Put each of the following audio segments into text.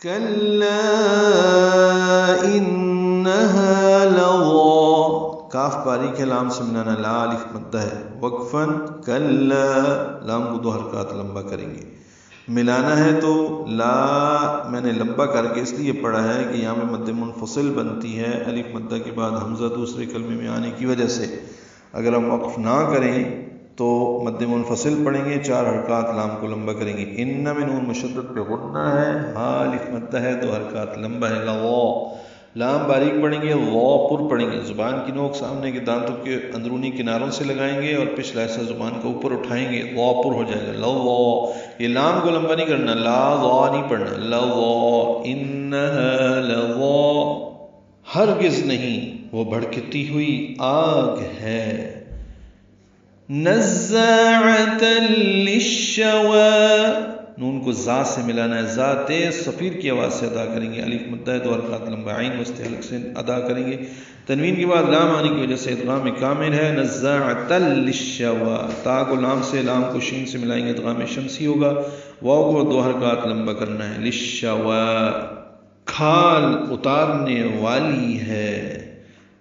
کلا انہا لظا، کاف باریک ہے، لام سے ملانا، لا الف مدہ ہے، وقفاً کلا، لام کو 2 حرکات لمبا کریں گے، ملانا ہے تو لا میں نے لمبا کر کے اس لیے پڑھا ہے کہ یہاں میں مد منفصل بنتی ہے الف مدہ کے بعد حمزہ دوسرے کلمے میں آنے کی وجہ سے۔ اگر ہم وقف نہ کریں تو مد منفصل پڑھیں گے، 4 حرکات لام کو لمبا کریں گے۔ ان میں نون مشدد پہ غنہ ہے، ہاں الف مدہ ہے، 2 حرکات لمبا ہے، لغا، لام باریک پڑھیں گے، وا پر پڑھیں گے، زبان کی نوک سامنے کے دانتوں کے اندرونی کناروں سے لگائیں گے اور پچھلا حصہ زبان کو اوپر اٹھائیں گے، وا پر ہو جائے گا، لغا۔ یہ لام کو لمبا نہیں کرنا، لا وا نہیں پڑھنا، لغا انہا لغا، ہرگز نہیں وہ بھڑکتی ہوئی آگ ہے، نزاعۃ للشوى، نون کو زا سے ملانا ہے، زا تیز صفیر کی آواز سے ادا کریں گے، الف مدہ ہے، 2 حرکات لمبا، عین وسط حلق سے ادا کریں گے، تنوین کے بعد لام آنے کی وجہ سے ادغام کامل ہے، نزاعۃ للشوى، تا کو لام سے، لام کو شین سے ملائیں گے، ادغام شمسی ہوگا، واو کو 2 حرکات لمبا کرنا ہے، للشوى، کھال اتارنے والی ہے،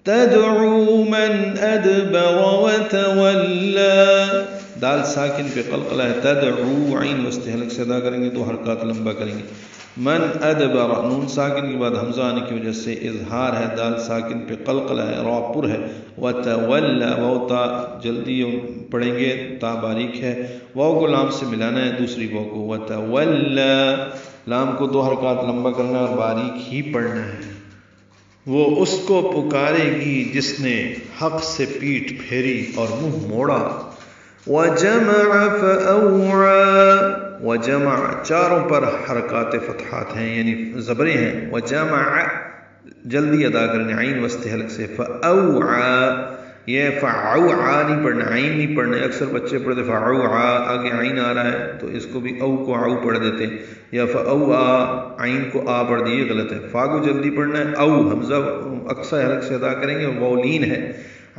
تدعو من ادبر وتولى، دال ساکن پہ قلقلہ ہے، تدعو، عین وسط حلق سے ادا کریں گے، 2 حرکات لمبا کریں گے، من ادبر، نون ساکن کے بعد حمزہ آنے کی وجہ سے اظہار ہے، دال ساکن پہ قلقلہ ہے، را پر ہے، وتولى، واو تا جلدی پڑھیں گے، تا باریک ہے، واو کو لام سے ملانا ہے، دوسری واو کو، وتولى، لام کو 2 حرکات لمبا کرنا ہے اور باریک ہی پڑھنا ہے، وہ اس کو پکارے گی جس نے حق سے پیٹھ پھیری اور منہ موڑا، وجمع فأوعى، وجمع، چاروں پر حرکات فتحات ہیں یعنی زبریں ہیں، وجمع جلدی ادا کرنے، عین وسط حلق سے، فأوعى، یہ فعوعا نہیں پڑھنا، عین نہیں پڑھنا، اکثر بچے پڑھتے فعوعا، آگے عین آ رہا ہے تو اس کو بھی او کو عو پڑھ دیتے ہیں، یا فأوعا، عین کو آ پڑھ دیے، غلط ہے، فا کو جلدی پڑھنا ہے، او حمزہ اقصی حلق سے ادا کریں گے، واولین ہے،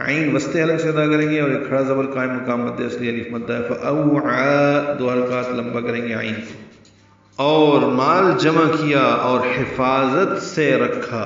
عین وسط حلق سے ادا کریں گے اور ایک کھڑا زبر قائم مقام مد ہے اس لیے الف مدہ ہے، فأوعا، 2 حرکات لمبا کریں گے عین کو، اور مال جمع کیا اور حفاظت سے رکھا،